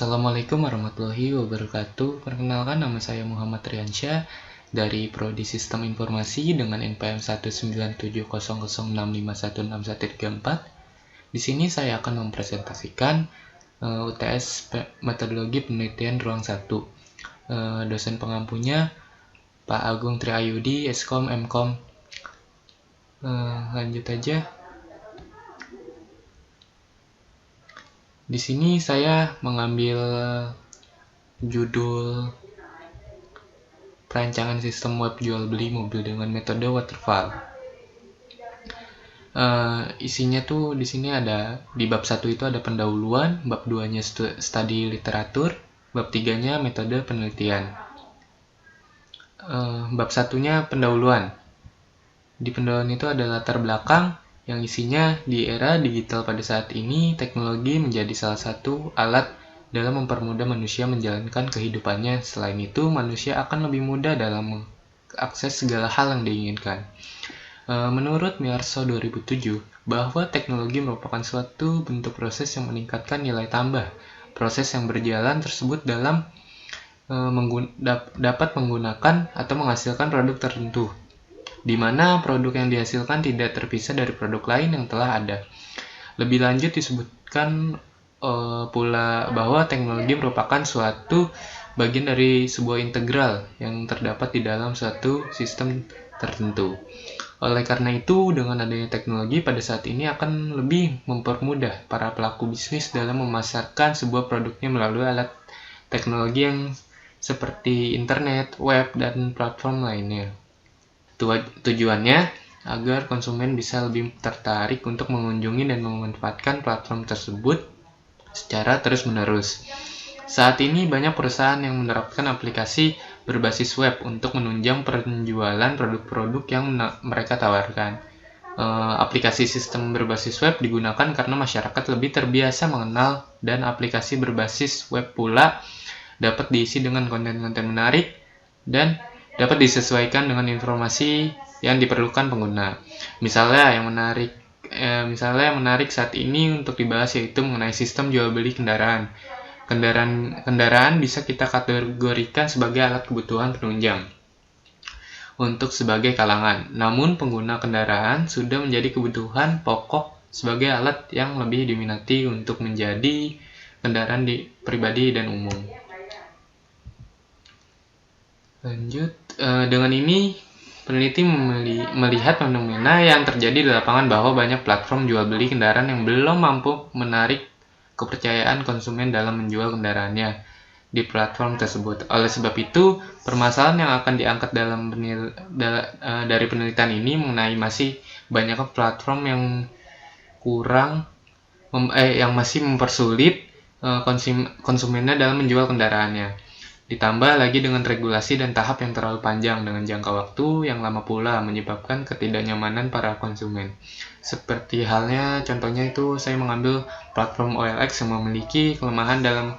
Assalamualaikum warahmatullahi wabarakatuh. Perkenalkan, nama saya Muhammad Riansyah dari Prodi Sistem Informasi dengan NPM 1970065161334. Di sini saya akan mempresentasikan UTS Metodologi Penelitian Ruang 1. Dosen pengampunya Pak Agung Triayudi, Eskom, Mkom. Lanjut aja. Di sini saya mengambil judul perancangan sistem web jual beli mobil dengan metode waterfall. Isinya tuh di sini ada di bab 1 itu ada pendahuluan, bab 2-nya studi literatur, bab 3-nya metode penelitian. Bab 1-nya pendahuluan. Di pendahuluan itu ada latar belakang yang isinya di era digital pada saat ini, teknologi menjadi salah satu alat dalam mempermudah manusia menjalankan kehidupannya. Selain itu, manusia akan lebih mudah dalam mengakses segala hal yang diinginkan. Menurut Miarso 2007, bahwa teknologi merupakan suatu bentuk proses yang meningkatkan nilai tambah. Proses yang berjalan tersebut dalam dapat menggunakan atau menghasilkan produk tertentu, di mana produk yang dihasilkan tidak terpisah dari produk lain yang telah ada. Lebih lanjut disebutkan pula bahwa teknologi merupakan suatu bagian dari sebuah integral yang terdapat di dalam suatu sistem tertentu. Oleh karena itu, dengan adanya teknologi pada saat ini akan lebih mempermudah para pelaku bisnis dalam memasarkan sebuah produknya melalui alat teknologi yang seperti internet, web, dan platform lainnya. Tujuannya agar konsumen bisa lebih tertarik untuk mengunjungi dan memanfaatkan platform tersebut secara terus-menerus. Saat ini banyak perusahaan yang menerapkan aplikasi berbasis web untuk menunjang penjualan produk-produk yang mereka tawarkan. Aplikasi sistem berbasis web digunakan karena masyarakat lebih terbiasa mengenal, dan aplikasi berbasis web pula dapat diisi dengan konten-konten menarik dan dapat disesuaikan dengan informasi yang diperlukan pengguna. Misalnya yang menarik saat ini untuk dibahas yaitu mengenai sistem jual beli kendaraan. Kendaraan bisa kita kategorikan sebagai alat kebutuhan penunjang untuk sebagai kalangan. Namun pengguna kendaraan sudah menjadi kebutuhan pokok sebagai alat yang lebih diminati untuk menjadi kendaraan pribadi dan umum. Lanjut, dengan ini peneliti melihat fenomena yang terjadi di lapangan bahwa banyak platform jual beli kendaraan yang belum mampu menarik kepercayaan konsumen dalam menjual kendaraannya di platform tersebut. Oleh sebab itu, permasalahan yang akan diangkat dari penelitian ini mengenai masih banyaknya platform yang yang masih mempersulit konsumennya dalam menjual kendaraannya. Ditambah lagi dengan regulasi dan tahap yang terlalu panjang dengan jangka waktu yang lama pula menyebabkan ketidaknyamanan para konsumen. Seperti halnya contohnya itu saya mengambil platform OLX yang memiliki kelemahan dalam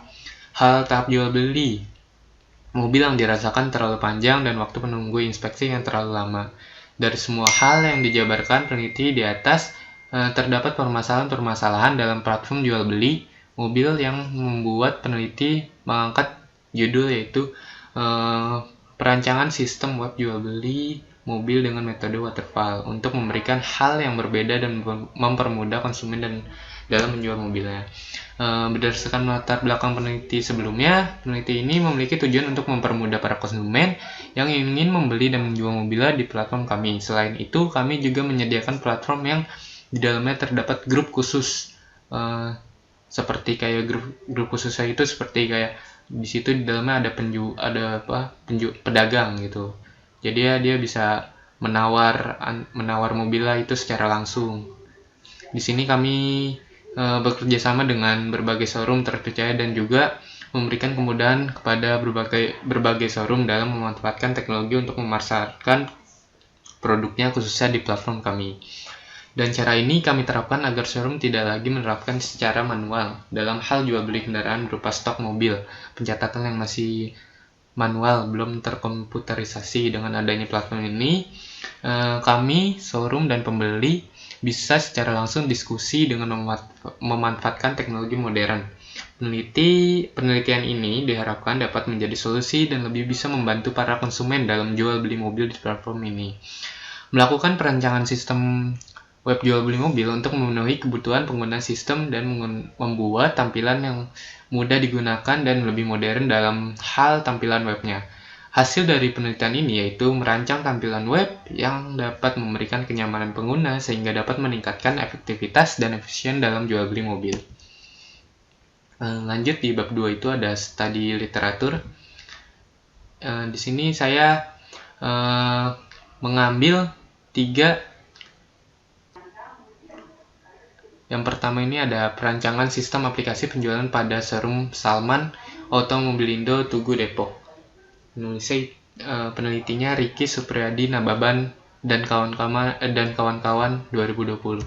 hal tahap jual beli mobil yang dirasakan terlalu panjang dan waktu menunggu inspeksi yang terlalu lama. Dari semua hal yang dijabarkan peneliti di atas, terdapat permasalahan-permasalahan dalam platform jual beli mobil yang membuat peneliti mengangkat judul yaitu perancangan sistem web jual beli mobil dengan metode waterfall untuk memberikan hal yang berbeda dan mempermudah konsumen dalam menjual mobilnya. Berdasarkan latar belakang peneliti sebelumnya, peneliti ini memiliki tujuan untuk mempermudah para konsumen yang ingin membeli dan menjual mobilnya di platform kami. Selain itu, kami juga menyediakan platform yang di dalamnya terdapat grup khusus, seperti kayak grup khususnya itu seperti kayak di situ di dalamnya ada pedagang gitu. Jadi dia bisa menawar mobilnya itu secara langsung. Di sini kami bekerja sama dengan berbagai showroom terpercaya dan juga memberikan kemudahan kepada berbagai showroom dalam memanfaatkan teknologi untuk memasarkan produknya khususnya di platform kami. Dan cara ini kami terapkan agar showroom tidak lagi menerapkan secara manual dalam hal jual beli kendaraan berupa stok mobil. Pencatatan yang masih manual belum terkomputerisasi. Dengan adanya platform ini, kami, showroom, dan pembeli bisa secara langsung diskusi dengan memanfaatkan teknologi modern. Penelitian ini diharapkan dapat menjadi solusi dan lebih bisa membantu para konsumen dalam jual beli mobil di platform ini. Melakukan perancangan sistem web jual beli mobil untuk memenuhi kebutuhan pengguna sistem dan membuat tampilan yang mudah digunakan dan lebih modern dalam hal tampilan webnya. Hasil dari penelitian ini yaitu merancang tampilan web yang dapat memberikan kenyamanan pengguna sehingga dapat meningkatkan efektivitas dan efisien dalam jual beli mobil. Lanjut di bab 2 itu ada studi literatur. Di sini saya mengambil 3. Yang pertama ini ada perancangan sistem aplikasi penjualan pada showroom Salman Automobilindo Tugu Depok. Penelitinya Ricky Supriyadi Nababan dan kawan-kawan 2020.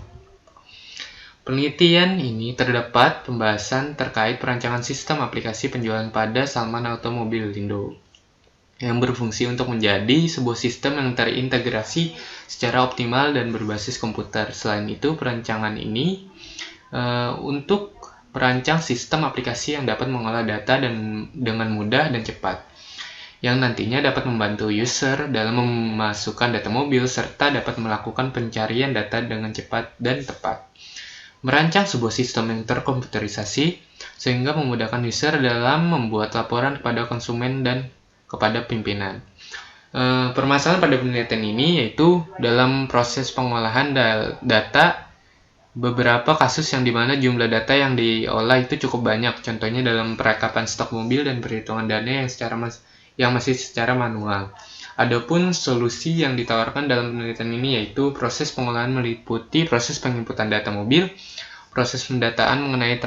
Penelitian ini terdapat pembahasan terkait perancangan sistem aplikasi penjualan pada Salman Automobilindo yang berfungsi untuk menjadi sebuah sistem yang terintegrasi secara optimal dan berbasis komputer. Selain itu, perancangan ini untuk merancang sistem aplikasi yang dapat mengolah data dengan mudah dan cepat, yang nantinya dapat membantu user dalam memasukkan data mobil serta dapat melakukan pencarian data dengan cepat dan tepat. Merancang sebuah sistem yang terkomputerisasi sehingga memudahkan user dalam membuat laporan kepada konsumen dan kepada pimpinan. Permasalahan pada penelitian ini yaitu dalam proses pengolahan data, beberapa kasus yang dimana jumlah data yang diolah itu cukup banyak. Contohnya dalam perekapan stok mobil dan perhitungan dana yang masih secara manual. Adapun solusi yang ditawarkan dalam penelitian ini yaitu proses pengolahan meliputi proses penginputan data mobil, proses pendataan mengenai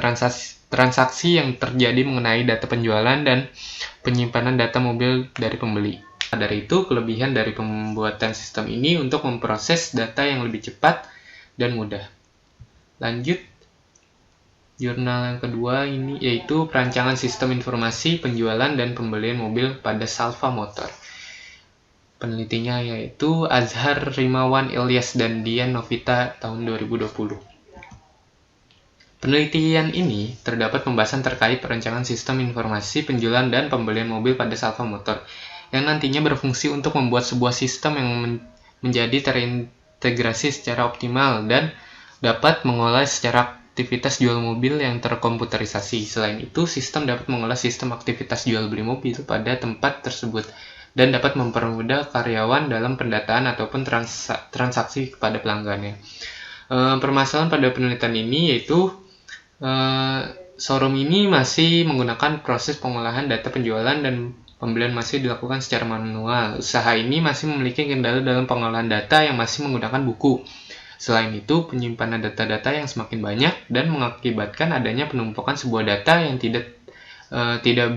transaksi yang terjadi mengenai data penjualan, dan penyimpanan data mobil dari pembeli. Dari itu, kelebihan dari pembuatan sistem ini untuk memproses data yang lebih cepat dan mudah. Lanjut, jurnal yang kedua ini yaitu perancangan sistem informasi penjualan dan pembelian mobil pada Salva Motor. Penelitinya yaitu Azhar Rimawan Ilyas dan Dian Novita tahun 2020. Penelitian ini terdapat pembahasan terkait perancangan sistem informasi penjualan dan pembelian mobil pada Salva Motor, yang nantinya berfungsi untuk membuat sebuah sistem yang menjadi terintegrasi secara optimal dan dapat mengolah secara aktivitas jual mobil yang terkomputerisasi. Selain itu, sistem dapat mengolah sistem aktivitas jual beli mobil pada tempat tersebut dan dapat mempermudah karyawan dalam pendataan ataupun transaksi kepada pelanggannya. Permasalahan pada penelitian ini yaitu showroom ini masih menggunakan proses pengolahan data penjualan dan pembelian masih dilakukan secara manual. Usaha ini masih memiliki kendala dalam pengolahan data yang masih menggunakan buku. Selain itu, penyimpanan data-data yang semakin banyak dan mengakibatkan adanya penumpukan sebuah data yang tidak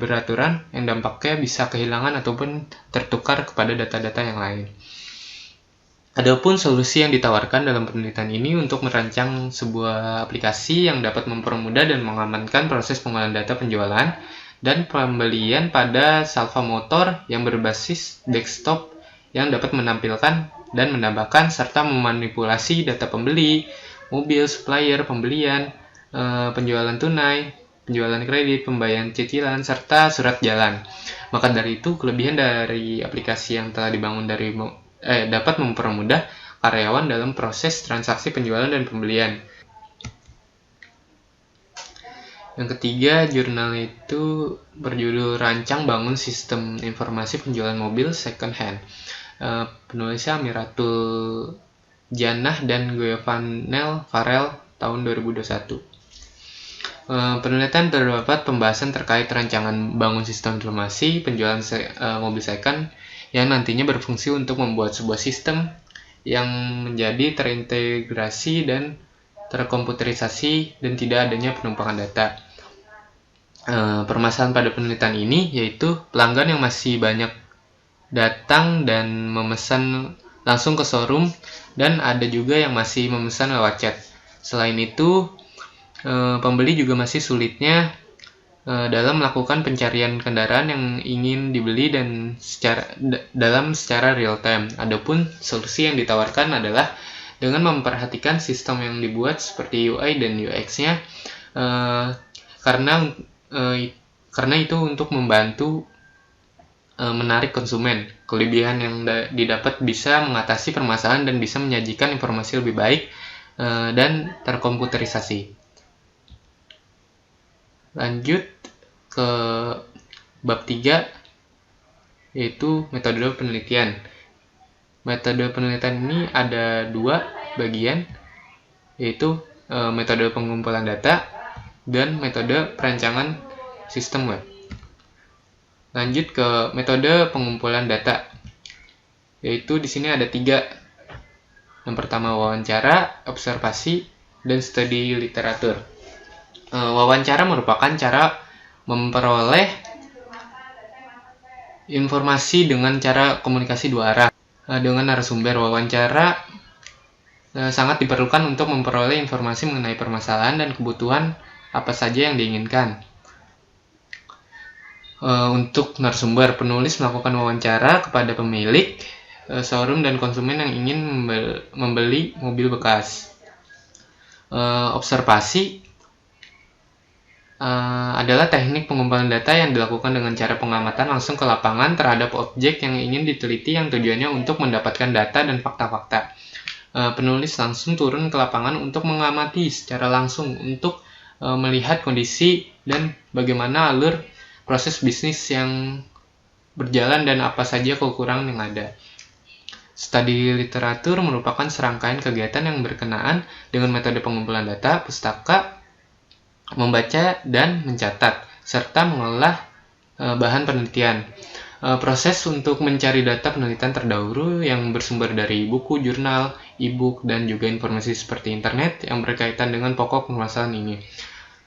beraturan, yang dampaknya bisa kehilangan ataupun tertukar kepada data-data yang lain. Adapun solusi yang ditawarkan dalam penelitian ini untuk merancang sebuah aplikasi yang dapat mempermudah dan mengamankan proses pengolahan data penjualan dan pembelian pada Salva Motor yang berbasis desktop yang dapat menampilkan dan menambahkan serta memanipulasi data pembeli, mobil, supplier, pembelian, penjualan tunai, penjualan kredit, pembayaran cicilan, serta surat jalan. Maka dari itu, kelebihan dari aplikasi yang telah dibangun dapat mempermudah karyawan dalam proses transaksi penjualan dan pembelian. Yang ketiga, jurnal itu berjudul Rancang Bangun Sistem Informasi Penjualan Mobil Second Hand. Penulisnya Amiratul Jannah dan Giovanel Farel tahun 2021. Penelitian terdapat pembahasan terkait rancangan bangun sistem informasi penjualan mobil second yang nantinya berfungsi untuk membuat sebuah sistem yang menjadi terintegrasi dan terkomputerisasi dan tidak adanya penumpukan data. Permasalahan pada penelitian ini yaitu pelanggan yang masih banyak datang dan memesan langsung ke showroom, dan ada juga yang masih memesan lewat chat. Selain itu, pembeli juga masih sulitnya dalam melakukan pencarian kendaraan yang ingin dibeli dan secara real time. Adapun solusi yang ditawarkan adalah dengan memperhatikan sistem yang dibuat seperti UI dan UX-nya, karena karena itu untuk membantu menarik konsumen. Kelebihan yang didapat bisa mengatasi permasalahan dan bisa menyajikan informasi lebih baik dan terkomputerisasi. Lanjut ke bab 3, yaitu metode penelitian. Metode penelitian ini ada 2 bagian, yaitu metode pengumpulan data dan metode perancangan sistem web. Lanjut ke metode pengumpulan data, yaitu di sini ada 3. Yang pertama wawancara, observasi, dan studi literatur. Wawancara merupakan cara memperoleh informasi dengan cara komunikasi 2 arah dengan narasumber. Wawancara sangat diperlukan untuk memperoleh informasi mengenai permasalahan dan kebutuhan apa saja yang diinginkan. Untuk narasumber, penulis melakukan wawancara kepada pemilik, showroom, dan konsumen yang ingin membeli mobil bekas. Observasi adalah teknik pengumpulan data yang dilakukan dengan cara pengamatan langsung ke lapangan terhadap objek yang ingin diteliti, yang tujuannya untuk mendapatkan data dan fakta-fakta. Penulis langsung turun ke lapangan untuk mengamati secara langsung untuk melihat kondisi dan bagaimana alur proses bisnis yang berjalan dan apa saja kekurangan yang ada. Studi literatur merupakan serangkaian kegiatan yang berkenaan dengan metode pengumpulan data, pustaka, membaca dan mencatat, serta mengolah bahan penelitian. Proses untuk mencari data penelitian terdahulu yang bersumber dari buku, jurnal, e-book, dan juga informasi seperti internet yang berkaitan dengan pokok permasalahan ini.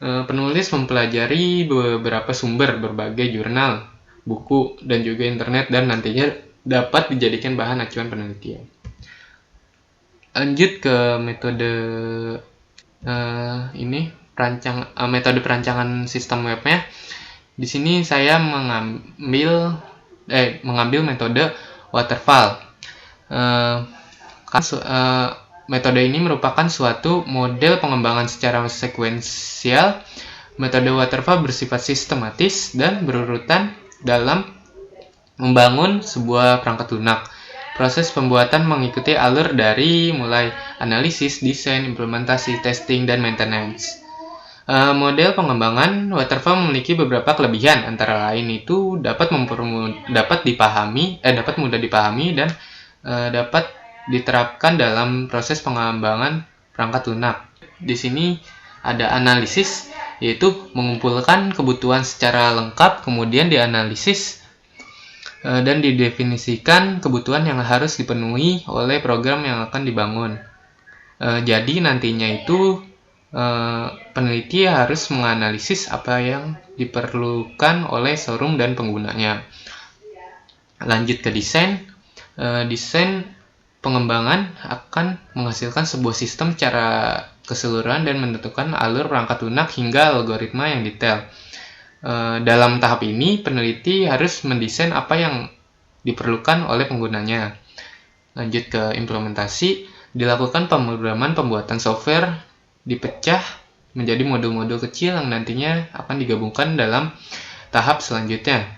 Penulis mempelajari beberapa sumber, berbagai jurnal, buku, dan juga internet, dan nantinya dapat dijadikan bahan acuan penelitian. Lanjut ke metode metode perancangan sistem webnya. Di sini saya mengambil metode waterfall. Metode ini merupakan suatu model pengembangan secara sekuensial. Metode waterfall bersifat sistematis dan berurutan dalam membangun sebuah perangkat lunak. Proses pembuatan mengikuti alur dari mulai analisis, desain, implementasi, testing, dan maintenance. Model pengembangan waterfall memiliki beberapa kelebihan, antara lain itu dapat mudah dipahami dan dapat diterapkan dalam proses pengembangan perangkat lunak. Di sini ada analisis, yaitu mengumpulkan kebutuhan secara lengkap, kemudian dianalisis dan didefinisikan kebutuhan yang harus dipenuhi oleh program yang akan dibangun. Jadi nantinya itu peneliti harus menganalisis apa yang diperlukan oleh showroom dan penggunanya. Lanjut ke desain. Desain pengembangan akan menghasilkan sebuah sistem secara keseluruhan dan menentukan alur perangkat lunak hingga algoritma yang detail. Dalam tahap ini, peneliti harus mendesain apa yang diperlukan oleh penggunanya. Lanjut ke implementasi. Dilakukan pemrograman pembuatan software dipecah menjadi modul-modul kecil yang nantinya akan digabungkan dalam tahap selanjutnya.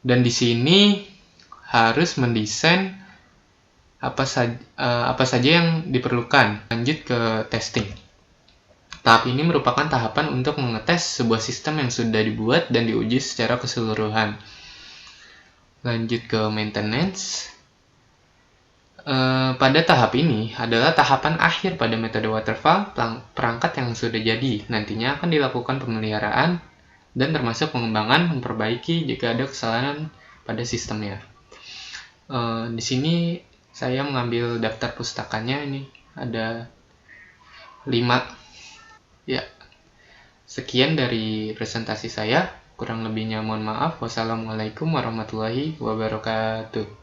Dan di sini harus mendesain apa saja yang diperlukan. Lanjut ke testing. Tahap ini merupakan tahapan untuk mengetes sebuah sistem yang sudah dibuat dan diuji secara keseluruhan. Lanjut ke maintenance. Pada tahap ini adalah tahapan akhir pada metode waterfall. Perangkat yang sudah jadi nantinya akan dilakukan pemeliharaan dan termasuk pengembangan, memperbaiki jika ada kesalahan pada sistemnya. Di sini saya mengambil daftar pustakanya, ini ada 5. Ya, sekian dari presentasi saya. Kurang lebihnya mohon maaf. Wassalamualaikum warahmatullahi wabarakatuh.